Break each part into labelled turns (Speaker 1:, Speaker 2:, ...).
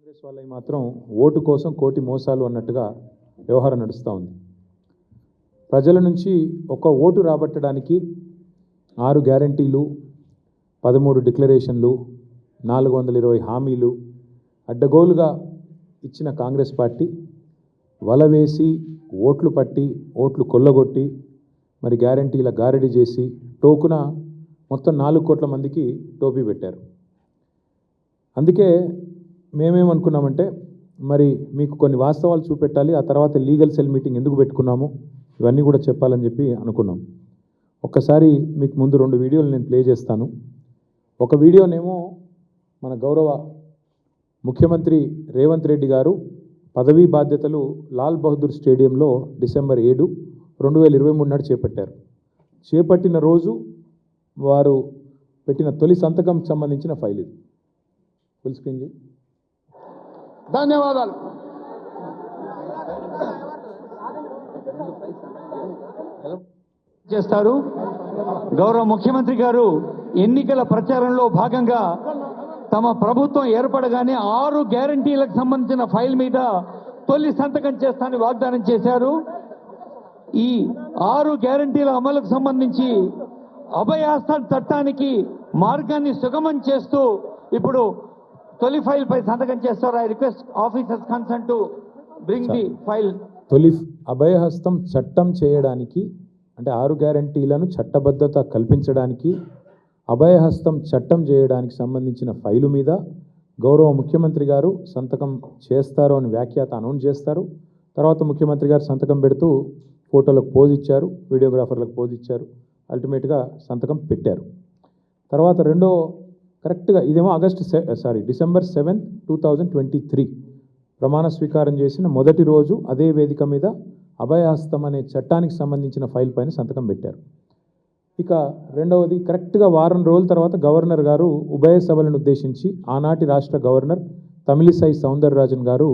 Speaker 1: కాంగ్రెస్ వాళ్ళకి మాత్రం ఓటు కోసం కోటి మోసాలు అన్నట్టుగా వ్యవహారం నడుస్తూ ఉంది. ప్రజల నుంచి ఒక ఓటు రాబట్టడానికి 6 గ్యారంటీలు, 13 డిక్లరేషన్లు, 420 హామీలు అడ్డగోలుగా ఇచ్చిన కాంగ్రెస్ పార్టీ వలవేసి ఓట్లు పట్టి ఓట్లు కొల్లగొట్టి మరి గ్యారంటీల గారడీ చేసి టోకున మొత్తం 4 కోట్ల మందికి టోపీ పెట్టారు. అందుకే మేమేమనుకున్నామంటే మరి మీకు కొన్ని వాస్తవాలు చూపెట్టాలి, ఆ తర్వాత లీగల్ సెల్ మీటింగ్ ఎందుకు పెట్టుకున్నాము ఇవన్నీ కూడా చెప్పాలని చెప్పి అనుకున్నాం. ఒక్కసారి మీకు ముందు 2 వీడియోలు నేను ప్లే చేస్తాను. ఒక వీడియోనేమో మన గౌరవ ముఖ్యమంత్రి రేవంత్ రెడ్డి గారు పదవీ బాధ్యతలు లాల్ బహదూర్ స్టేడియంలో డిసెంబర్ 7, 2023 నాడు చేపట్టారు. చేపట్టిన రోజు వారు పెట్టిన తొలి సంతకం సంబంధించిన ఫైల్ ఇది. ఫుల్ స్క్రీన్ చేయి.
Speaker 2: ధన్యవాదాలు. చేస్తారు గౌరవ ముఖ్యమంత్రి గారు ఎన్నికల ప్రచారంలో భాగంగా తమ ప్రభుత్వం ఏర్పడగానే 6 గ్యారంటీలకు సంబంధించిన ఫైల్ మీద తొలి సంతకం చేస్తానని వాగ్దానం చేశారు. ఈ 6 గ్యారంటీల అమలుకు సంబంధించి అభయహస్తం చట్టానికి మార్గాన్ని సుగమం చేస్తూ ఇప్పుడు తొలి ఫైల్ పై సంతకం చేస్తారు. I request officers concern to bring the file.
Speaker 1: తొలి అభయహస్తం చట్టం చేయడానికి అంటే 6 గ్యారంటీలను చట్టబద్ధత కల్పించడానికి అభయహస్తం చట్టం చేయడానికి సంబంధించిన ఫైలు మీద గౌరవ ముఖ్యమంత్రి గారు సంతకం చేస్తారు అని వ్యాఖ్యాత అనౌన్స్ చేస్తారు. తర్వాత ముఖ్యమంత్రి గారు సంతకం పెడుతూ ఫోటోలకు పోజ్ ఇచ్చారు, వీడియోగ్రాఫర్లకు పోజ్ ఇచ్చారు, అల్టిమేట్గా సంతకం పెట్టారు. తర్వాత రెండో కరెక్ట్గా ఇదేమో డిసెంబర్ 7, 2023 ప్రమాణ స్వీకారం చేసిన మొదటి రోజు అదే వేదిక మీద అభయహస్తం అనే చట్టానికి సంబంధించిన ఫైల్ పైన సంతకం పెట్టారు. ఇక రెండవది కరెక్ట్గా వారం రోజుల తర్వాత గవర్నర్ గారు ఉభయ సభలను ఉద్దేశించి ఆనాటి రాష్ట్ర గవర్నర్ తమిళిసై సౌందరరాజన్ గారు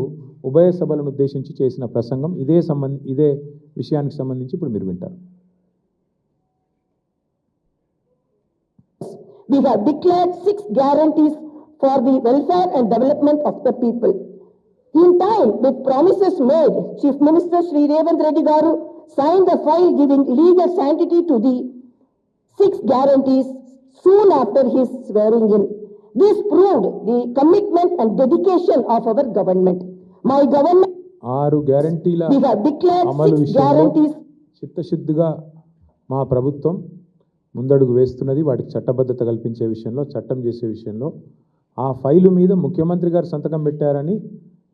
Speaker 1: ఉభయ సభలను ఉద్దేశించి చేసిన ప్రసంగం ఇదే విషయానికి సంబంధించి ఇప్పుడు మీరు వింటారు.
Speaker 3: We have declared 6 guarantees for the welfare and development of the people. In time, with promises made, Chief Minister Shri Revanth Reddy Garu signed the file giving legal sanctity to the 6 guarantees soon after his swearing in. This proved the commitment and dedication of our government. My government
Speaker 1: 6 గ్యారంటీల
Speaker 3: we have declared
Speaker 1: అమలు
Speaker 3: 6
Speaker 1: విషయంలో
Speaker 3: guarantees.
Speaker 1: చిత్తశుద్ధిగా మా ప్రభుత్వం ముందడుగు వేస్తున్నది. వాటికి చట్టబద్ధత కల్పించే విషయంలో, చట్టం చేసే విషయంలో. ఆ ఫైలు మీద ముఖ్యమంత్రి గారు సంతకం పెట్టారని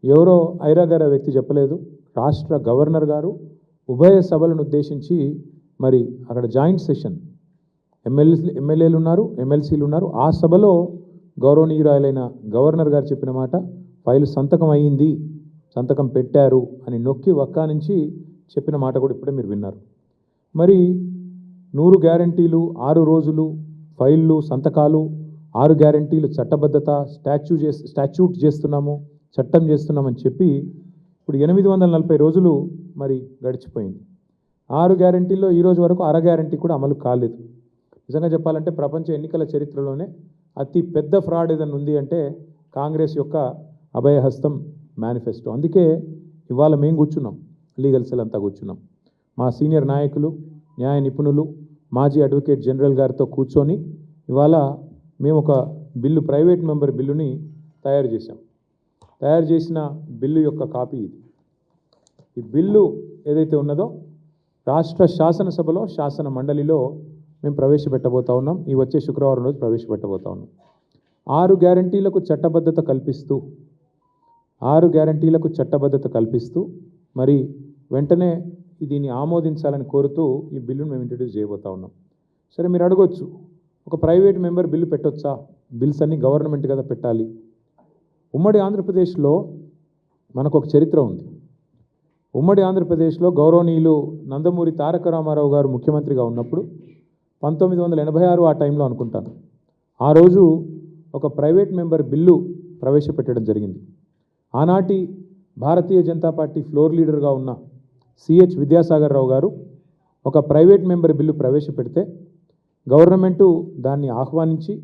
Speaker 1: ఎవరో ఐరాగార వ్యక్తి చెప్పలేదు. రాష్ట్ర గవర్నర్ గారు ఉభయ సభలను ఉద్దేశించి మరి అక్కడ జాయింట్ సెషన్ ఎమ్మెల్యేలు ఉన్నారు, ఎమ్మెల్సీలు ఉన్నారు. ఆ సభలో గౌరవనీయురాలైన గవర్నర్ గారు చెప్పిన మాట ఫైలు సంతకం అయ్యింది, సంతకం పెట్టారు అని నొక్కి వక్కా నుంచి చెప్పిన మాట కూడా ఇప్పుడే మీరు విన్నారు. మరి 100 గ్యారంటీలు, 6 రోజులు, ఫైళ్ళు, సంతకాలు, 6 గ్యారంటీలు చట్టబద్ధత, స్టాచ్యూట్ చేస్తున్నాము, చట్టం చేస్తున్నామని చెప్పి ఇప్పుడు 840 రోజులు మరి గడిచిపోయింది. 6 గ్యారంటీల్లో ఈ రోజు వరకు అర గ్యారంటీ కూడా అమలు కాలేదు. నిజంగా చెప్పాలంటే ప్రపంచ ఎన్నికల చరిత్రలోనే అతి పెద్ద ఫ్రాడ్ ఏదైనా ఉంది అంటే కాంగ్రెస్ యొక్క అభయహస్తం మేనిఫెస్టో. అందుకే ఇవాళ మేము కూర్చున్నాం, లీగల్ సెల్ అంతా కూర్చున్నాం. మా సీనియర్ నాయకులు, న్యాయ నిపుణులు, మాజీ అడ్వకేట్ జనరల్ గారితో కూర్చొని ఇవాళ మేము ఒక బిల్లు, ప్రైవేట్ మెంబర్ బిల్లుని తయారు చేశాం. తయారు చేసిన బిల్లు యొక్క కాపీ ఇది. ఈ బిల్లు ఏదైతే ఉన్నదో రాష్ట్ర శాసనసభలో, శాసన మండలిలో మేము ప్రవేశపెట్టబోతా ఉన్నాం. ఈ వచ్చే శుక్రవారం రోజు ప్రవేశపెట్టబోతా ఉన్నాం. 6 గ్యారంటీలకు చట్టబద్ధత కల్పిస్తూ మరి వెంటనే దీన్ని ఆమోదించాలని కోరుతూ ఈ బిల్లును మేము ఇంట్రడ్యూస్ చేయబోతా ఉన్నాం. సరే, మీరు అడగొచ్చు, ఒక ప్రైవేట్ మెంబర్ బిల్లు పెట్టొచ్చా? బిల్స్ అన్నీ గవర్నమెంట్ కదా పెట్టాలి. ఉమ్మడి ఆంధ్రప్రదేశ్లో మనకు ఒక చరిత్ర ఉంది. ఉమ్మడి ఆంధ్రప్రదేశ్లో గౌరవనీయులు నందమూరి తారక రామారావు గారు ముఖ్యమంత్రిగా ఉన్నప్పుడు 1986 ఆ టైంలో అనుకుంటాను, ఆ రోజు ఒక ప్రైవేట్ మెంబర్ బిల్లు ప్రవేశపెట్టడం జరిగింది. ఆనాటి భారతీయ జనతా పార్టీ ఫ్లోర్ లీడర్గా ఉన్న సిహెచ్ విద్యాసాగర్ రావు గారు ఒక ప్రైవేట్ మెంబర్ బిల్లు ప్రవేశపెడితే గవర్నమెంటు దాన్ని ఆహ్వానించి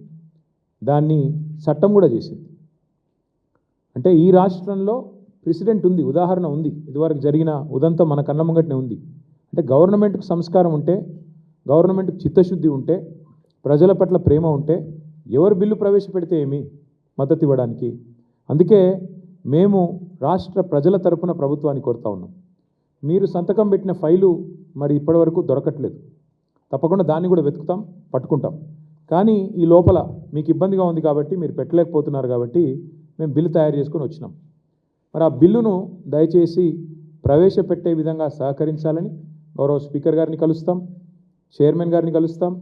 Speaker 1: దాన్ని చట్టం కూడా చేసింది. అంటే ఈ రాష్ట్రంలో ప్రెసిడెంట్ ఉంది, ఉదాహరణ ఉంది, ఇదివరకు జరిగిన ఉదంతం మన కళ్ళ ముంగటనే ఉంది. అంటే గవర్నమెంట్కు సంస్కారం ఉంటే, గవర్నమెంట్కి చిత్తశుద్ధి ఉంటే, ప్రజల పట్ల ప్రేమ ఉంటే ఎవరు బిల్లు ప్రవేశపెడితే ఏమి మద్దతు ఇవ్వడానికి. అందుకే మేము రాష్ట్ర ప్రజల తరపున ప్రభుత్వాన్ని కోరుతా ఉన్నాం. మీరు సంతకం పెట్టిన ఫైలు మరి ఇప్పటివరకు దొరకట్లేదు. తప్పకుండా దాన్ని కూడా వెతుకుతాం, పట్టుకుంటాం. కానీ ఈ లోపల మీకు ఇబ్బందిగా ఉంది కాబట్టి, మీరు పెట్టలేకపోతున్నారు కాబట్టి మేము బిల్లు తయారు చేసుకొని వచ్చినాం. మరి ఆ బిల్లును దయచేసి ప్రవేశపెట్టే విధంగా సహకరించాలని గౌరవ స్పీకర్ గారిని కలుస్తాం, చైర్మన్ గారిని కలుస్తాం,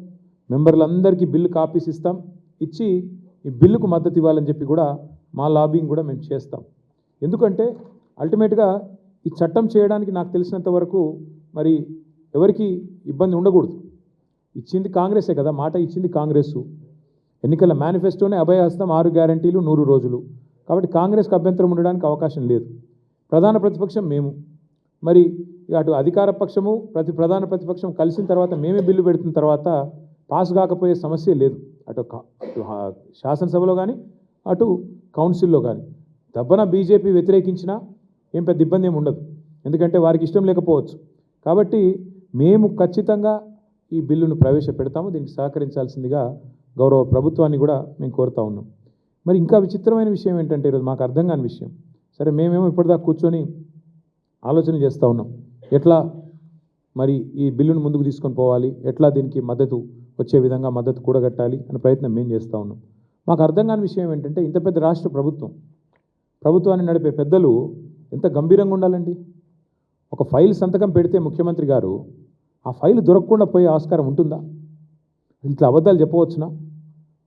Speaker 1: మెంబర్లందరికీ బిల్లు కాపీస్ ఇస్తాం, ఇచ్చి ఈ బిల్లుకు మద్దతు ఇవ్వాలని చెప్పి కూడా మా లాబింగ్ కూడా మేము చేస్తాం. ఎందుకంటే అల్టిమేట్గా ఈ చట్టం చేయడానికి నాకు తెలిసినంత వరకు మరి ఎవరికి ఇబ్బంది ఉండకూడదు. ఇచ్చింది కాంగ్రెసే కదా, మాట ఇచ్చింది కాంగ్రెస్. ఎన్నికల మేనిఫెస్టోనే అభయహస్తం 6 గ్యారంటీలు 100 రోజులు. కాబట్టి కాంగ్రెస్కి అభ్యంతరం ఉండడానికి అవకాశం లేదు. ప్రధాన ప్రతిపక్షం మేము, మరి అటు అధికార పక్షము ప్రధాన ప్రతిపక్షం కలిసిన తర్వాత మేమే బిల్లు పెడుతున్న తర్వాత పాస్ కాకపోయే సమస్య లేదు. అటు శాసనసభలో కానీ అటు కౌన్సిల్లో కానీ. దబ్బన బీజేపీ వ్యతిరేకించినా ఏం పెద్ద ఇబ్బంది ఏమి ఉండదు, ఎందుకంటే వారికి ఇష్టం లేకపోవచ్చు. కాబట్టి మేము ఖచ్చితంగా ఈ బిల్లును ప్రవేశపెడతాము. దీనికి సహకరించాల్సిందిగా గౌరవ ప్రభుత్వాన్ని కూడా మేము కోరుతా ఉన్నాం. మరి ఇంకా విచిత్రమైన విషయం ఏంటంటే ఈరోజు మాకు అర్థం కాని విషయం, సరే మేమేమో ఇప్పటిదాకా కూర్చొని ఆలోచన చేస్తూ ఉన్నాం, ఎట్లా మరి ఈ బిల్లును ముందుకు తీసుకొని పోవాలి, ఎట్లా దీనికి మద్దతు వచ్చే విధంగా మద్దతు కూడగట్టాలి అనే ప్రయత్నం మేము చేస్తూ ఉన్నాం. మాకు అర్థం కాని విషయం ఏంటంటే ఇంత పెద్ద రాష్ట్ర ప్రభుత్వాన్ని నడిపే పెద్దలు ఎంత గంభీరంగా ఉండాలండి. ఒక ఫైల్ సంతకం పెడితే ముఖ్యమంత్రి గారు ఆ ఫైల్ దొరకకుండా పోయే ఆస్కారం ఉంటుందా? ఇట్లా అబద్ధాలు చెప్పవచ్చునా?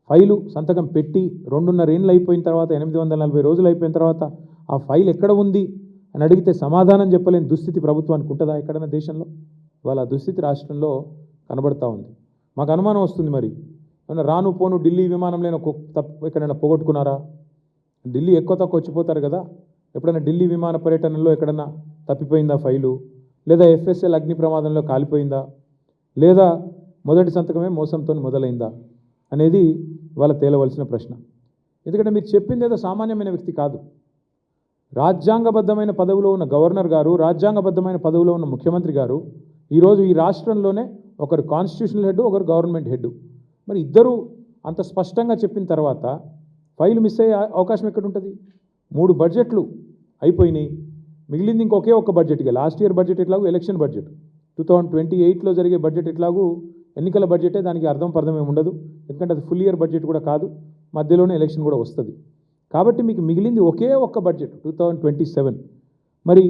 Speaker 1: ఫైలు సంతకం పెట్టి 2.5 ఏళ్ళు అయిపోయిన తర్వాత, 840 రోజులు అయిపోయిన తర్వాత ఆ ఫైల్ ఎక్కడ ఉంది అని అడిగితే సమాధానం చెప్పలేని దుస్థితి ప్రభుత్వానికి ఉంటుందా ఎక్కడైనా దేశంలో? వాళ్ళ దుస్థితి రాష్ట్రంలో కనబడతా ఉంది. మాకు అనుమానం వస్తుంది, మరి ఏమన్నా రాను పోను ఢిల్లీ విమానంలో ఎక్కడైనా పోగొట్టుకున్నారా? ఢిల్లీ ఎక్కువ తక్కువ వచ్చిపోతారు కదా, ఎప్పుడైనా ఢిల్లీ విమాన పర్యటనలో ఎక్కడన్నా తప్పిపోయిందా ఫైలు? లేదా ఎఫ్ఎస్ఎల్ అగ్ని ప్రమాదంలో కాలిపోయిందా? లేదా మొదటి సంతకమే మోసంతో మొదలైందా అనేది ఇవాళ తేలవలసిన ప్రశ్న. ఎందుకంటే మీరు చెప్పింది ఏదో సామాన్యమైన వ్యక్తి కాదు. రాజ్యాంగబద్ధమైన పదవిలో ఉన్న గవర్నర్ గారు, రాజ్యాంగబద్ధమైన పదవిలో ఉన్న ముఖ్యమంత్రి గారు ఈరోజు ఈ రాష్ట్రంలోనే ఒకరు కాన్స్టిట్యూషనల్ హెడ్, ఒకరు గవర్నమెంట్ హెడ్. మరి ఇద్దరు అంత స్పష్టంగా చెప్పిన తర్వాత ఫైల్ మిస్ అయ్యే అవకాశం ఎక్కడ ఉంటుంది? 3 బడ్జెట్లు అయిపోయినాయి, మిగిలింది ఇంకొకే ఒక్క బడ్జెట్. ఇక లాస్ట్ ఇయర్ బడ్జెట్ ఎట్లాగూ ఎలక్షన్ బడ్జెట్, 2028లో జరిగే బడ్జెట్ ఎట్లాగూ ఎన్నికల బడ్జెటే, దానికి అర్థం ఏమి ఉండదు. ఎందుకంటే అది ఫుల్ ఇయర్ బడ్జెట్ కూడా కాదు, మధ్యలోనే ఎలక్షన్ కూడా వస్తుంది. కాబట్టి మీకు మిగిలింది ఒకే ఒక్క బడ్జెట్ 2027. మరి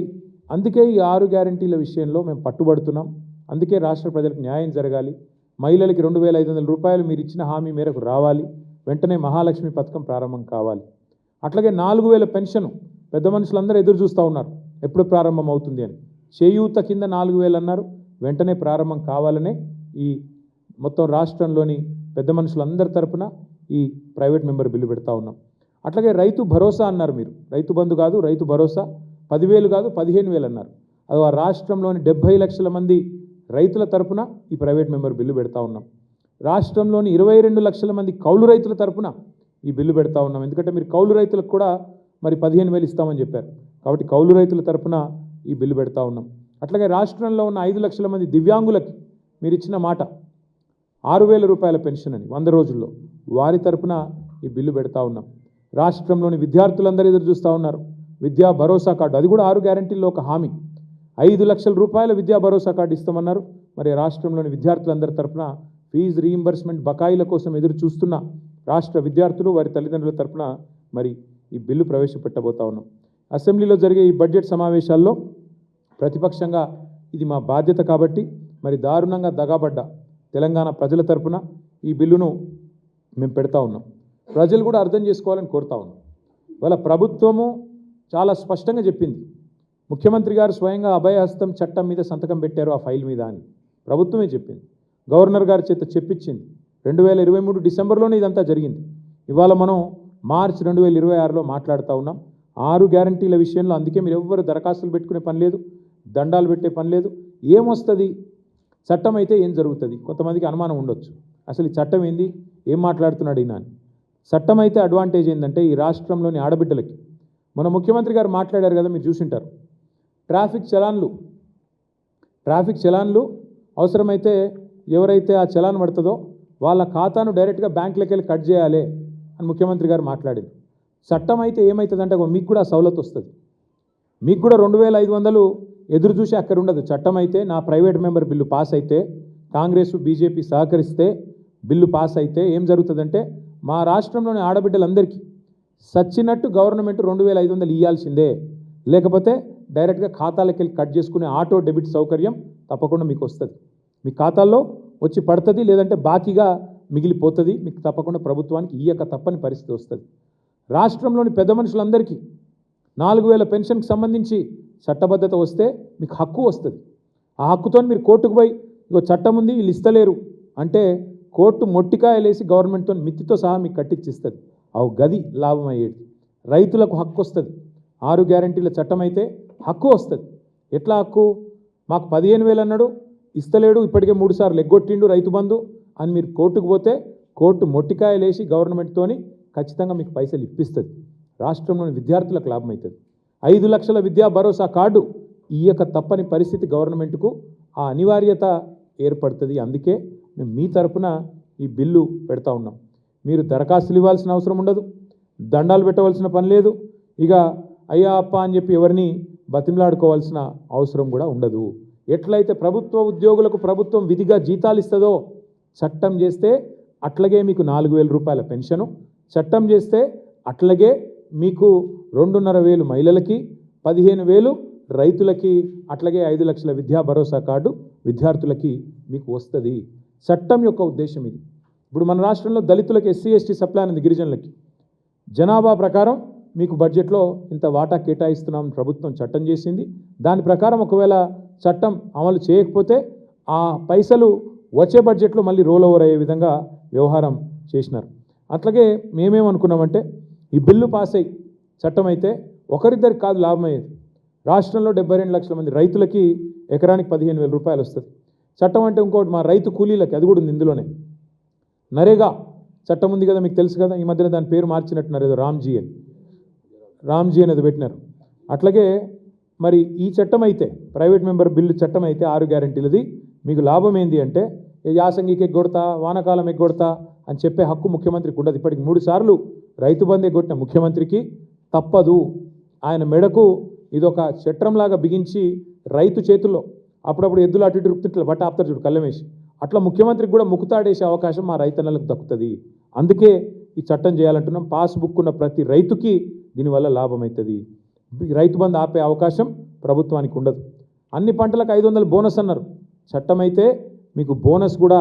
Speaker 1: అందుకే ఈ 6 గ్యారంటీల విషయంలో మేము పట్టుబడుతున్నాం. అందుకే రాష్ట్ర ప్రజలకు న్యాయం జరగాలి. మహిళలకి 2,500 రూపాయలు మీరు ఇచ్చిన హామీ మేరకు రావాలి. వెంటనే మహాలక్ష్మి పథకం ప్రారంభం కావాలి. అట్లాగే 4,000 పెన్షన్ పెద్ద మనుషులందరూ ఎదురు చూస్తూ ఉన్నారు ఎప్పుడు ప్రారంభం అవుతుంది అని. చేయూత కింద 4,000 అన్నారు, వెంటనే ప్రారంభం కావాలనే ఈ మొత్తం రాష్ట్రంలోని పెద్ద మనుషులందరి తరపున ఈ ప్రైవేట్ మెంబర్ బిల్లు పెడతా ఉన్నాం. అట్లాగే రైతు భరోసా అన్నారు మీరు, రైతు బంధు కాదు రైతు భరోసా, 10,000 కాదు 15,000 అన్నారు. అది ఆ రాష్ట్రంలోని 70 లక్షల మంది రైతుల తరపున ఈ ప్రైవేట్ మెంబర్ బిల్లు పెడతా ఉన్నాం. రాష్ట్రంలోని 22 లక్షల మంది కౌలు రైతుల తరపున ఈ బిల్లు పెడతా ఉన్నాం. ఎందుకంటే మీరు కౌలు రైతులకు కూడా మరి 15,000 ఇస్తామని చెప్పారు, కాబట్టి కౌలు రైతుల తరపున ఈ బిల్లు పెడతా ఉన్నాం. అట్లాగే రాష్ట్రంలో ఉన్న 5 లక్షల మంది దివ్యాంగులకి మీరు ఇచ్చిన మాట 6,000 రూపాయల పెన్షన్ అని 100 రోజుల్లో, వారి తరపున ఈ బిల్లు పెడతా ఉన్నాం. రాష్ట్రంలోని విద్యార్థులందరూ ఎదురు చూస్తూ ఉన్నారు విద్యా భరోసా కార్డు, అది కూడా 6 గ్యారంటీల్లో ఒక హామీ. 5 లక్షల రూపాయల విద్యా భరోసా కార్డు ఇస్తామన్నారు. మరి రాష్ట్రంలోని విద్యార్థులందరి తరపున ఫీజు రీయింబర్స్మెంట్ బకాయిల కోసం ఎదురు చూస్తున్న రాష్ట్ర విద్యార్థులు వారి తల్లిదండ్రుల తరపున మరి ఈ బిల్లు ప్రవేశపెట్టబోతా ఉన్నాం. అసెంబ్లీలో జరిగే ఈ బడ్జెట్ సమావేశాల్లో ప్రతిపక్షంగా ఇది మా బాధ్యత కాబట్టి మరి దారుణంగా దగాబడ్డ తెలంగాణ ప్రజల తరపున ఈ బిల్లును మేము పెడతా ఉన్నాం. ప్రజలు కూడా అర్థం చేసుకోవాలని కోరుతా ఉన్నాం. వాళ్ళ ప్రభుత్వము చాలా స్పష్టంగా చెప్పింది, ముఖ్యమంత్రి గారు స్వయంగా అభయహస్తం చట్టం మీద సంతకం పెట్టారు ఆ ఫైల్ మీద అని ప్రభుత్వమే చెప్పింది. గవర్నర్ గారి చేత చెప్పించింది. 2023 డిసెంబర్లోనే ఇదంతా జరిగింది. ఇవాళ మనం మార్చ్ 2026లో మాట్లాడుతూ ఉన్నాం 6 గ్యారంటీల విషయంలో. అందుకే మీరు ఎవ్వరు దరఖాస్తులు పెట్టుకునే పని లేదు, దండాలు పెట్టే పని లేదు. ఏమొస్తుంది చట్టం అయితే ఏం జరుగుతుంది? కొంతమందికి అనుమానం ఉండొచ్చు, అసలు ఈ చట్టం ఏంది, ఏం మాట్లాడుతున్నాడు ఈయన అని. చట్టం అయితే అడ్వాంటేజ్ ఏంటంటే ఈ రాష్ట్రంలోని ఆడబిడ్డలకి మన ముఖ్యమంత్రి గారు మాట్లాడారు కదా, మీరు చూసింటారు. ట్రాఫిక్ చలాన్లు అవసరమైతే ఎవరైతే ఆ చలాన్ పడుతుందో వాళ్ళ ఖాతాను డైరెక్ట్గా బ్యాంకులకి వెళ్ళి కట్ చేయాలి అని ముఖ్యమంత్రి గారు మాట్లాడింది. చట్టం అయితే ఏమవుతుందంటే మీకు కూడా సౌలత్ వస్తుంది. మీకు కూడా 2500 ఎదురు చూసి అక్కడ ఉండదు. చట్టం అయితే నా ప్రైవేట్ మెంబర్ బిల్లు పాస్ అయితే, కాంగ్రెస్ బీజేపీ సహకరిస్తే బిల్లు పాస్ అయితే ఏం జరుగుతుందంటే మా రాష్ట్రంలోని ఆడబిడ్డలందరికీ సచ్చినట్టు గవర్నమెంట్ 2500 ఇవ్వాల్సిందే. లేకపోతే డైరెక్ట్గా ఖాతాలకు వెళ్ళి కట్ చేసుకునే ఆటో డెబిట్ సౌకర్యం తప్పకుండా మీకు వస్తుంది. మీ ఖాతాల్లో వచ్చి పడుతుంది, లేదంటే బాకీగా మిగిలిపోతుంది. మీకు తప్పకుండా ప్రభుత్వానికి ఇయ్యక తప్పని పరిస్థితి వస్తుంది. రాష్ట్రంలోని పెద్ద మనుషులందరికీ 4000 పెన్షన్కి సంబంధించి చట్టబద్ధత వస్తే మీకు హక్కు వస్తుంది. ఆ హక్కుతో మీరు కోర్టుకు పోయి ఇగో చట్టం ఉంది వీళ్ళు ఇస్తలేరు అంటే కోర్టు మొట్టికాయలేసి గవర్నమెంట్తో మిత్తితో సహా మీకు కట్టించిస్తుంది. అవు గది లాభం అయ్యేది. రైతులకు హక్కు వస్తుంది. 6 గ్యారంటీల చట్టం అయితే హక్కు వస్తుంది. ఎట్లా హక్కు? మాకు 15,000 అన్నాడు, ఇస్తలేడు, ఇప్పటికే 3 సార్లు ఎగ్గొట్టిండు రైతు బంధు అని మీరు కోర్టుకు పోతే కోర్టు మొట్టికాయలేసి గవర్నమెంట్తోని ఖచ్చితంగా మీకు పైసలు ఇప్పిస్తుంది. రాష్ట్రంలోని విద్యార్థులకు లాభం అవుతుంది. 5 లక్షల విద్యా భరోసా కార్డు ఇయ్యక తప్పని పరిస్థితి గవర్నమెంట్కు ఆ అనివార్యత ఏర్పడుతుంది. అందుకే మేము మీ తరపున ఈ బిల్లు పెడతా ఉన్నాం. మీరు దరఖాస్తులు ఇవ్వాల్సిన అవసరం ఉండదు, దండాలు పెట్టవలసిన పని లేదు, ఇక అయ్యా అప్ప అని చెప్పి ఎవరిని బతిమలాడుకోవాల్సిన అవసరం కూడా ఉండదు. ఎట్లయితే ప్రభుత్వ ఉద్యోగులకు ప్రభుత్వం విధిగా జీతాలు ఇస్తుందో చట్టం చేస్తే అట్లాగే మీకు 4,000 రూపాయల పెన్షను, చట్టం చేస్తే అట్లాగే మీకు 2,500 మహిళలకి, 15,000 రైతులకి, అట్లాగే 5 లక్షల విద్యా భరోసా కార్డు విద్యార్థులకి మీకు వస్తుంది. చట్టం యొక్క ఉద్దేశం ఇది. ఇప్పుడు మన రాష్ట్రంలో దళితులకి ఎస్సీ ఎస్టీ సప్లాన్ ఉంది, గిరిజనులకి జనాభా ప్రకారం మీకు బడ్జెట్లో ఇంత వాటా కేటాయిస్తున్నాం ప్రభుత్వం చట్టం చేసింది. దాని ప్రకారం ఒకవేళ చట్టం అమలు చేయకపోతే ఆ పైసలు వచ్చే బడ్జెట్లో మళ్ళీ రోల్ ఓవర్ అయ్యే విధంగా వ్యవహారం చేసినారు. అట్లాగే మేమేమనుకున్నామంటే ఈ బిల్లు పాస్ అయ్యి చట్టం అయితే ఒకరిద్దరికి కాదు లాభం అయ్యేది. రాష్ట్రంలో 72 లక్షల మంది రైతులకి ఎకరానికి 15,000 రూపాయలు వస్తుంది. చట్టం అంటే ఇంకోటి మా రైతు కూలీలకి అది కూడా ఉంది ఇందులోనే. నరేగా చట్టం ఉంది కదా, మీకు తెలుసు కదా, ఈ మధ్యన దాని పేరు మార్చినట్టున్నారు, ఏదో రామ్జీ అని అది పెట్టినారు. అట్లాగే మరి ఈ చట్టం అయితే ప్రైవేట్ మెంబర్ బిల్లు చట్టం అయితే 6 గ్యారంటీలది మీకు లాభం ఏంది అంటే యాసంగికి ఎగ్గొడతా, వానాకాలం ఎగ్గొడతా అని చెప్పే హక్కు ముఖ్యమంత్రికి ఉండదు. ఇప్పటికి 3 సార్లు రైతు బంధు ఎగ్గొట్టిన ముఖ్యమంత్రికి తప్పదు. ఆయన మెడకు ఇదొక చట్రంలాగా బిగించి రైతు చేతుల్లో అప్పుడప్పుడు ఎద్దులు అటు ఇటు రుపుతుంటే బట్ట ఆపుతారు చూడు కళ్ళమేసి, అట్లా ముఖ్యమంత్రికి కూడా ముక్కుతాడేసే అవకాశం మా రైతన్నలకు దక్కుతుంది. అందుకే ఈ చట్టం చేయాలంటున్నాం. పాస్బుక్ ఉన్న ప్రతి రైతుకి దీనివల్ల లాభం అవుతుంది. రైతు బంధు ఆపే అవకాశం ప్రభుత్వానికి ఉండదు. అన్ని పంటలకు 500 బోనస్ అన్నారు. చట్టం అయితే మీకు బోనస్ కూడా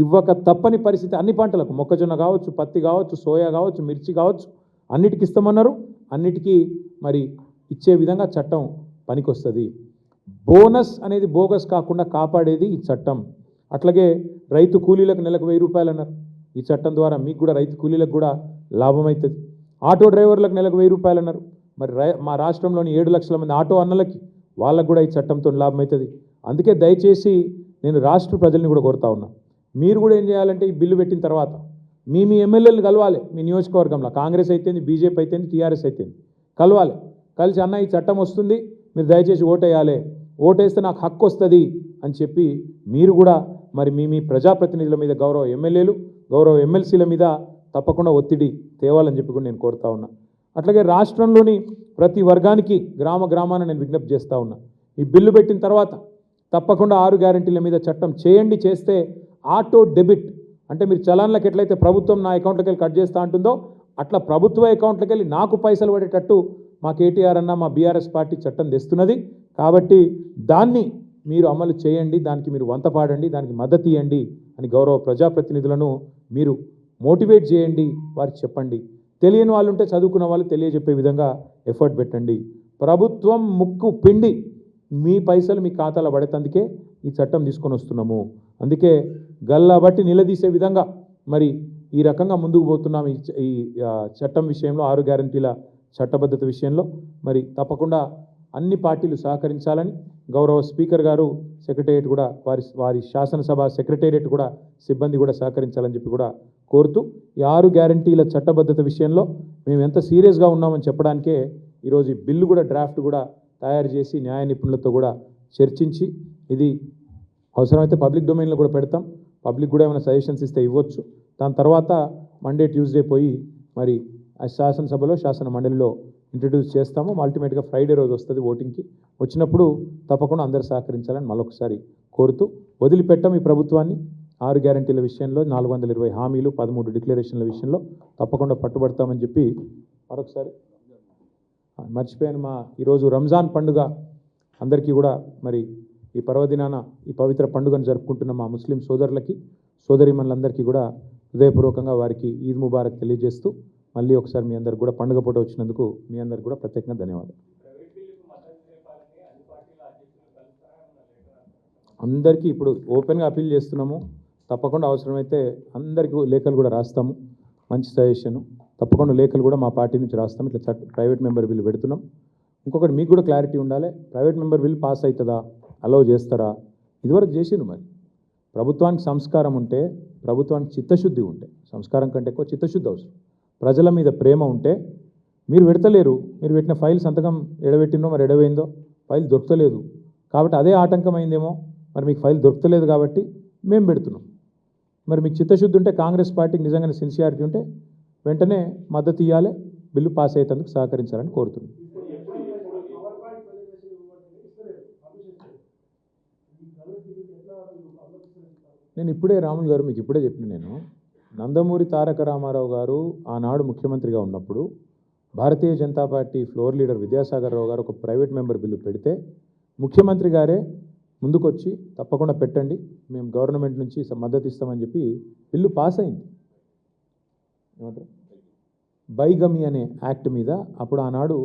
Speaker 1: ఇవ్వక తప్పని పరిస్థితి. అన్ని పంటలకు మొక్కజొన్న కావచ్చు, పత్తి కావచ్చు, సోయా కావచ్చు, మిర్చి కావచ్చు, అన్నిటికి ఇస్తామన్నారు. అన్నిటికీ మరి ఇచ్చే విధంగా చట్టం పనికొస్తుంది. బోనస్ అనేది బోగస్ కాకుండా కాపాడేది ఈ చట్టం. అట్లాగే రైతు కూలీలకు నెలకు 1000 రూపాయలు అన్నారు. ఈ చట్టం ద్వారా మీకు కూడా రైతు కూలీలకు కూడా లాభం అవుతుంది. ఆటో డ్రైవర్లకు నెలకు 1000 రూపాయలు అన్నారు. మరి మా రాష్ట్రంలోని 7 లక్షల మంది ఆటో అన్నలకి వాళ్ళకు కూడా ఈ చట్టంతో లాభం అవుతుంది. అందుకే దయచేసి నేను రాష్ట్ర ప్రజల్ని కూడా కోరుతా ఉన్నా, మీరు కూడా ఏం చేయాలంటే ఈ బిల్లు పెట్టిన తర్వాత మీ ఎమ్మెల్యేలు కలవాలి. మీ నియోజకవర్గంలో కాంగ్రెస్ అయితేంది, బీజేపీ అయితేంది, టీఆర్ఎస్ అయితేంది కలవాలి. కలిసి అన్న ఈ చట్టం వస్తుంది, మీరు దయచేసి ఓటేయాలి, ఓటేస్తే నాకు హక్కు వస్తుంది అని చెప్పి మీరు కూడా మరి మీ ప్రజాప్రతినిధుల మీద, గౌరవ ఎమ్మెల్యేలు, గౌరవ ఎమ్మెల్సీల మీద తప్పకుండా ఒత్తిడి తేవాలని చెప్పి కూడా నేను కోరుతా ఉన్నా. అట్లాగే రాష్ట్రంలోని ప్రతి వర్గానికి గ్రామాన నేను విజ్ఞప్తి చేస్తూ ఉన్నా, ఈ బిల్లు పెట్టిన తర్వాత తప్పకుండా 6 గ్యారంటీల మీద చట్టం చేయండి. చేస్తే ఆటో డెబిట్ అంటే మీరు చలాన్లకు ఎట్లయితే ప్రభుత్వం నా అకౌంట్లోకి వెళ్ళి కట్ చేస్తూ ఉంటుందో అట్లా ప్రభుత్వ అకౌంట్లోకి వెళ్ళి నాకు పైసలు పడేటట్టు మా కేటీఆర్ అన్న, మా బీఆర్ఎస్ పార్టీ చట్టం తెస్తున్నది. కాబట్టి దాన్ని మీరు అమలు చేయండి, దానికి మీరు వంతపాడండి, దానికి మద్దతు ఇవ్వండి అని గౌరవ ప్రజాప్రతినిధులను మీరు మోటివేట్ చేయండి, వారికి చెప్పండి. తెలియని వాళ్ళు ఉంటే చదువుకున్న వాళ్ళు తెలియజెప్పే విధంగా ఎఫర్ట్ పెట్టండి. ప్రభుత్వం ముక్కు పిండి మీ పైసలు మీ ఖాతాలో పడేందుకే ఈ చట్టం తీసుకొని వస్తున్నాము. అందుకే గల్లా బట్టి నిలదీసే విధంగా మరి ఈ రకంగా ముందుకు పోతున్నాం. ఈ చట్టం విషయంలో 6 గ్యారంటీల చట్టబద్ధత విషయంలో మరి తప్పకుండా అన్ని పార్టీలు సహకరించాలని గౌరవ స్పీకర్ గారు, సెక్రటేరియట్ కూడా వారి శాసనసభ సెక్రటేరియట్ కూడా సిబ్బంది కూడా సహకరించాలని చెప్పి కూడా కోరుతూ ఈ 6 గ్యారంటీల చట్టబద్ధత విషయంలో మేము ఎంత సీరియస్గా ఉన్నామని చెప్పడానికే ఈరోజు ఈ బిల్లు కూడా డ్రాఫ్ట్ కూడా తయారు చేసి న్యాయ నిపుణులతో కూడా చర్చించి ఇది అవసరమైతే పబ్లిక్ డొమైన్లో కూడా పెడతాం. పబ్లిక్ కూడా ఏమైనా సజెషన్స్ ఇస్తే ఇవ్వచ్చు. దాని తర్వాత మండే ట్యూస్డే పోయి మరి ఆ శాసనసభలో శాసన మండలిలో ఇంట్రడ్యూస్ చేస్తాము. అల్టిమేట్గా ఫ్రైడే రోజు వస్తుంది ఓటింగ్కి. వచ్చినప్పుడు తప్పకుండా అందరూ సహకరించాలని మరొకసారి కోరుతూ వదిలిపెట్టాం ఈ ప్రభుత్వాన్ని. 6 గ్యారంటీల విషయంలో 420 హామీలు 13 డిక్లరేషన్ల విషయంలో తప్పకుండా పట్టుబడతామని చెప్పి మరొకసారి మర్చిపోయాను. ఈరోజు రంజాన్ పండుగ అందరికీ కూడా మరి ఈ పర్వదినాన ఈ పవిత్ర పండుగను జరుపుకుంటున్న మా ముస్లిం సోదరులకి సోదరీమణులందరికీ కూడా హృదయపూర్వకంగా వారికి ఈద్ ముబారక్ తెలియజేస్తూ మళ్ళీ ఒకసారి మీ అందరికి కూడా పండుగ పూట వచ్చినందుకు మీ అందరికి కూడా ప్రత్యేకంగా ధన్యవాదాలు. అందరికీ ఇప్పుడు ఓపెన్గా అపీల్ చేస్తున్నాము. తప్పకుండా అవసరమైతే అందరికీ లేఖలు కూడా రాస్తాము. మంచి సజెషన్ తప్పకుండా లేఖలు కూడా మా పార్టీ నుంచి రాస్తాం. ఇట్లా ప్రైవేట్ మెంబర్ బిల్లు పెడుతున్నాం. ఇంకొకటి మీకు కూడా క్లారిటీ ఉండాలి. ప్రైవేట్ మెంబర్ బిల్ పాస్ అవుతుందా, అలౌ చేస్తారా? ఇదివరకు చేసిండు. మరి ప్రభుత్వానికి సంస్కారం ఉంటే, ప్రభుత్వానికి చిత్తశుద్ధి ఉంటే, సంస్కారం కంటే ఎక్కువ చిత్తశుద్ధి అవసరం. ప్రజల మీద ప్రేమ ఉంటే మీరు పెడతలేరు. మీరు పెట్టిన ఫైల్ సంతకం ఎడబెట్టినో మరి ఎడవైందో ఫైల్ దొరకలేదు కాబట్టి అదే ఆటంకమైందేమో. మరి మీకు ఫైల్ దొరకలేదు కాబట్టి మేము పెడుతున్నాం. మరి మీకు చిత్తశుద్ధి ఉంటే, కాంగ్రెస్ పార్టీకి నిజంగానే సిన్సియారిటీ ఉంటే వెంటనే మద్దతు ఇవ్వాలి, బిల్లు పాస్ అయ్యేందుకు సహకరించాలని కోరుతున్నాం. నేను ఇప్పుడే రాములు గారు మీకు ఇప్పుడే చెప్పిన, నేను నందమూరి తారక రామారావు గారు ఆనాడు ముఖ్యమంత్రిగా ఉన్నప్పుడు Bharatiya Janata party floor leader Vidyasagar Rao గారు ఒక ప్రైవేట్ మెంబర్ బిల్లు పెడితే ముఖ్యమంత్రి గారే ముందుకొచ్చి తప్పకుండా పెట్టండి, మేము గవర్నమెంట్ నుంచి మద్దతు ఇస్తామని చెప్పి బిల్లు పాస్ అయింది. ఏమంటారు, బైగమి అనే యాక్ట్ మీద అప్పుడు ఆనాడు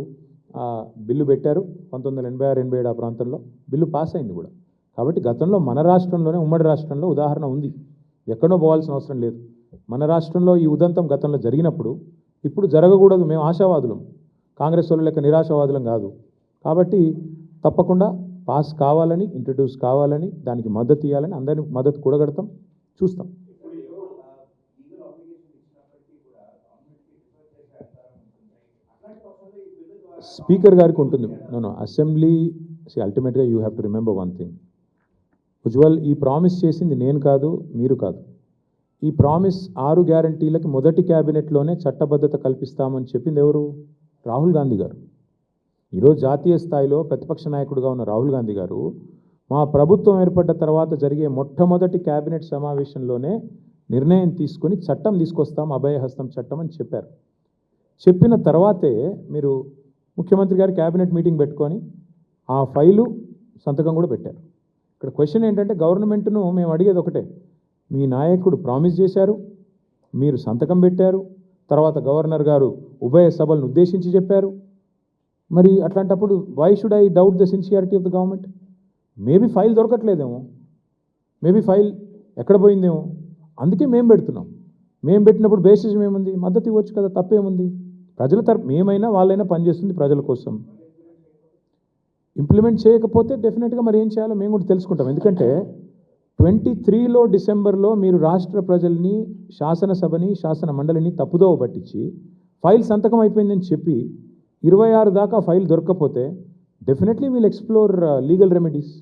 Speaker 1: బిల్లు పెట్టారు. 1986-87 ఆ ప్రాంతంలో బిల్లు పాస్ అయింది కూడా. కాబట్టి గతంలో మన రాష్ట్రంలోనే, ఉమ్మడి రాష్ట్రంలో ఉదాహరణ ఉంది. ఎక్కడో పోవాల్సిన అవసరం లేదు. మన రాష్ట్రంలో ఈ ఉదంతం గతంలో జరిగినప్పుడు ఇప్పుడు జరగకూడదు. మేము ఆశావాదులం, కాంగ్రెస్ వాళ్ళు లెక్క నిరాశావాదులం కాదు. కాబట్టి తప్పకుండా పాస్ కావాలని, ఇంట్రడ్యూస్ కావాలని, దానికి మద్దతు ఇవ్వాలని అందరినీ మద్దతు కూడగడతాం, చూస్తాం. స్పీకర్ గారికి ఉంటుంది. నో అసెంబ్లీ అల్టిమేట్గా you have to remember one thing. Ujjwal, ఈ ప్రామిస్ చేసింది నేను కాదు, మీరు కాదు. ఈ ప్రామిస్ 6 గ్యారంటీలకి మొదటి క్యాబినెట్లోనే చట్టబద్ధత కల్పిస్తామని చెప్పింది ఎవరు? రాహుల్ గాంధీ గారు. ఈరోజు జాతీయ స్థాయిలో ప్రతిపక్ష నాయకుడిగా ఉన్న రాహుల్ గాంధీ గారు మా ప్రభుత్వం ఏర్పడ్డ తర్వాత జరిగే మొట్టమొదటి క్యాబినెట్ సమావేశంలోనే నిర్ణయం తీసుకొని చట్టం తీసుకొస్తాం, అభయహస్తం చట్టం అని చెప్పారు. చెప్పిన తర్వాతే మీరు ముఖ్యమంత్రి గారు క్యాబినెట్ మీటింగ్ పెట్టుకొని ఆ ఫైలు సంతకం కూడా పెట్టారు. ఇక్కడ క్వశ్చన్ ఏంటంటే, గవర్నమెంట్ను మేము అడిగేది ఒకటే, మీ నాయకుడు ప్రామిస్ చేశారు, మీరు సంతకం పెట్టారు, తర్వాత గవర్నర్ గారు ఉభయ సభలను ఉద్దేశించి చెప్పారు. మరి అట్లాంటప్పుడు why should I doubt the sincerity of the government? Maybe file దొరకట్లేదేమో, మేబీ ఫైల్ ఎక్కడ పోయిందేమో, అందుకే మేము పెడుతున్నాం. మేము పెట్టినప్పుడు బేసిస్ ఏముంది? మద్దతు ఇవ్వచ్చు కదా, తప్పేముంది? ప్రజల తరపు ఏమైనా వాళ్ళైనా పనిచేస్తుంది ప్రజల కోసం. ఇంప్లిమెంట్ చేయకపోతే డెఫినెట్గా మరి ఏం చేయాలో మేము కూడా తెలుసుకుంటాం. ఎందుకంటే 23 డిసెంబర్లో మీరు రాష్ట్ర ప్రజల్ని, శాసనసభని, శాసన మండలిని తప్పుదోవ పట్టించి ఫైల్ సంతకం అయిపోయిందని చెప్పి 26 దాకా ఫైల్ దొరకకపోతే definitely wheel explore legal remedies.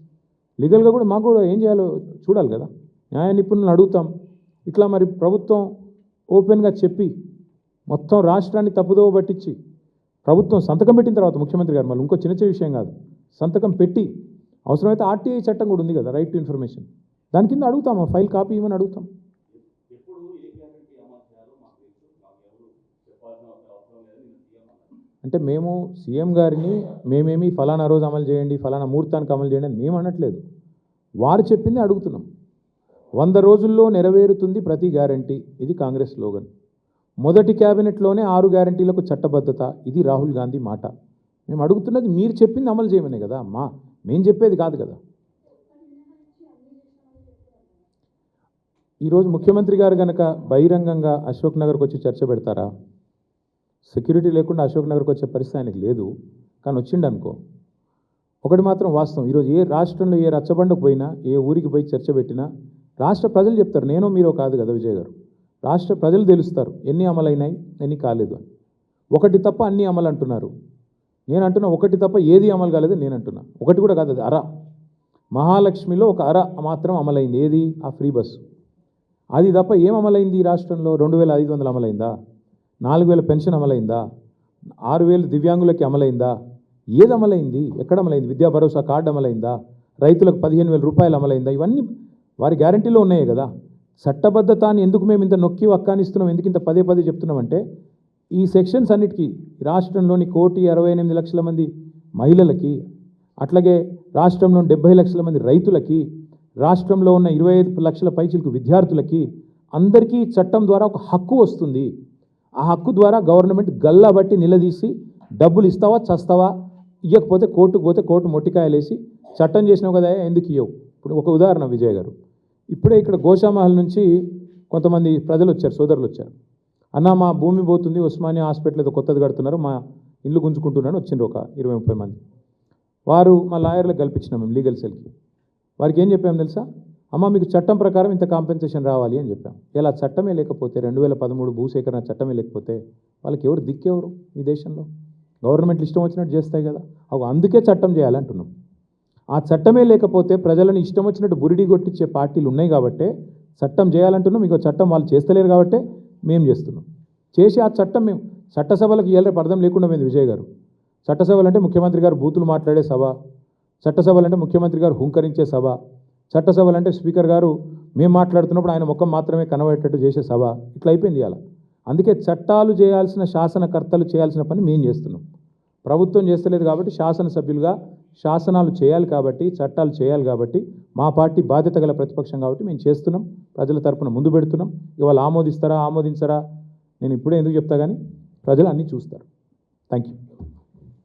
Speaker 1: లీగల్గా కూడా మాకు కూడా ఏం చేయాలో చూడాలి కదా, న్యాయ నిపుణులను అడుగుతాం. ఇట్లా మరి ప్రభుత్వం ఓపెన్గా చెప్పి మొత్తం రాష్ట్రాన్ని తప్పుదోవ పట్టించి ప్రభుత్వం సంతకం పెట్టిన తర్వాత ముఖ్యమంత్రి గారు, మళ్ళీ ఇంకో చిన్న విషయం కాదు, సంతకం పెట్టి అవసరమైతే ఆర్టీఐ చట్టం కూడా ఉంది కదా, రైట్ టు ఇన్ఫర్మేషన్, దాని కింద అడుగుతాం, ఆ ఫైల్ కాపీ ఇవ్వని అడుగుతాం. అంటే మేము సీఎం గారిని మేమేమి ఫలానా రోజు అమలు చేయండి, ఫలానా ముహూర్తానికి అమలు చేయండి అని మేము అనట్లేదు. వారు చెప్పింది అడుగుతున్నాం. 100 రోజుల్లో నెరవేరుతుంది ప్రతి గ్యారంటీ, ఇది కాంగ్రెస్ స్లోగన్. మొదటి క్యాబినెట్లోనే 6 గ్యారంటీలకు చట్టబద్ధత, ఇది రాహుల్ గాంధీ మాట. మేము అడుగుతున్నది మీరు చెప్పింది అమలు చేయమనే కదా, మేము చెప్పేది కాదు కదా. ఈరోజు ముఖ్యమంత్రి గారు కనుక బహిరంగంగా అశోక్ నగర్కి వచ్చి చర్చ పెడతారా? సెక్యూరిటీ లేకుండా అశోక్ నగర్కి వచ్చే పరిస్థితి ఆయనకు లేదు, కానీ వచ్చిండు అనుకో. ఒకటి మాత్రం వాస్తవం, ఈరోజు ఏ రాష్ట్రంలో ఏ రచ్చబండకు పోయినా, ఏ ఊరికి పోయి చర్చ పెట్టినా రాష్ట్ర ప్రజలు చెప్తారు, నేనో మీరో కాదు కదా విజయ్ గారు. రాష్ట్ర ప్రజలు తెలుస్తారు ఎన్ని అమలైనాయి, ఎన్ని కాలేదు అని. ఒకటి తప్ప అన్ని అమలు అంటున్నారు. నేను అంటున్నా ఒకటి తప్ప ఏది అమలు కాలేదు నేను అంటున్నా. ఒకటి కూడా కాదు, అది అర. మహాలక్ష్మిలో ఒక అర మాత్రం అమలైంది. ఏది? ఆ ఫ్రీ బస్సు. అది తప్ప ఏం అమలైంది ఈ రాష్ట్రంలో? 2500 అమలైందా? 4000 పెన్షన్ అమలైందా? 6000 దివ్యాంగులకి అమలైందా? ఏది అమలైంది? ఎక్కడ అమలైంది? విద్యా భరోసా కార్డు అమలైందా? రైతులకు 15,000 రూపాయలు అమలైందా? ఇవన్నీ వారి గ్యారంటీలో ఉన్నాయే కదా. చట్టబద్ధతాన్ని ఎందుకు మేము ఇంత నొక్కి వక్కానిస్తున్నాం, ఎందుకు ఇంత పదే పదే చెప్తున్నామంటే, ఈ సెక్షన్స్ అన్నిటికీ రాష్ట్రంలోని 1,68,00,000 మంది మహిళలకి, అట్లాగే రాష్ట్రంలో 70 లక్షల మంది రైతులకి, రాష్ట్రంలో ఉన్న 25 లక్షల పైచిలకు విద్యార్థులకి అందరికీ చట్టం ద్వారా ఒక హక్కు వస్తుంది. ఆ హక్కు ద్వారా గవర్నమెంట్ గల్లాబట్టి నిలదీసి డబ్బులు ఇస్తావా చస్తావా, ఇవ్వకపోతే కోర్టుకు పోతే కోర్టు మొట్టికాయలేసి చట్టం చేసినావు కదా ఎందుకు ఇవ్వవు. ఇప్పుడు ఒక ఉదాహరణ విజయ్ గారు, ఇప్పుడే ఇక్కడ గోషామహల్ నుంచి కొంతమంది ప్రజలు వచ్చారు, సోదరులు వచ్చారు. అన్న మా భూమి పోతుంది, ఉస్మానియా హాస్పిటల్ ఏదో కొత్తది కడుతున్నారు, మా ఇల్లు గుంజుకుంటున్నాను వచ్చిండ్రు ఒక 20-30 మంది. వారు మా లాయర్లకు కల్పించినాం మేము లీగల్ సెల్కి. వారికి ఏం చెప్పాము తెలుసా? అమ్మ మీకు చట్టం ప్రకారం ఇంత కాంపెన్సేషన్ రావాలి అని చెప్పాం. ఇలా చట్టమే లేకపోతే 2013 భూసేకరణ చట్టమే లేకపోతే వాళ్ళకి ఎవరు దిక్కెవరు ఈ దేశంలో? గవర్నమెంట్లు ఇష్టం వచ్చినట్టు చేస్తాయి కదా. అందుకే చట్టం చేయాలంటున్నాం. ఆ చట్టమే లేకపోతే ప్రజలను ఇష్టం వచ్చినట్టు బురిడి కొట్టించే పార్టీలు ఉన్నాయి కాబట్టే చట్టం చేయాలంటున్నాం. మీకు చట్టం వాళ్ళు చేస్తలేరు కాబట్టే మేము చేస్తున్నాం. చేసి ఆ చట్టం మేము చట్టసభలకు ఇవ్వలేరు అర్థం లేకుండా పోయింది విజయ్ గారు. చట్టసభలు అంటే ముఖ్యమంత్రి గారు బూతులు మాట్లాడే సభ, చట్టసభలు అంటే ముఖ్యమంత్రి గారు హుంకరించే సభ, చట్టసభలు అంటే స్పీకర్ గారు మేము మాట్లాడుతున్నప్పుడు ఆయన ముఖం మాత్రమే కనబడేటట్టు చేసే సభ. ఇట్లా అయిపోయింది ఇవాళ. అందుకే చట్టాలు చేయాల్సిన శాసనకర్తలు చేయాల్సిన పని మేము చేస్తున్నాం. ప్రభుత్వం చేస్తలేదు కాబట్టి శాసనసభ్యులుగా శాసనాలు చేయాలి కాబట్టి, చట్టాలు చేయాలి కాబట్టి, మా పార్టీ బాధ్యత గల ప్రతిపక్షం కాబట్టి మేము చేస్తున్నాం. ప్రజల తరపున ముందు పెడుతున్నాం. ఇవాళ ఆమోదిస్తారా ఆమోదించరా నేను ఇప్పుడే ఎందుకు చెప్తా కానీ ప్రజలు అన్నీ చూస్తారు. Thank you.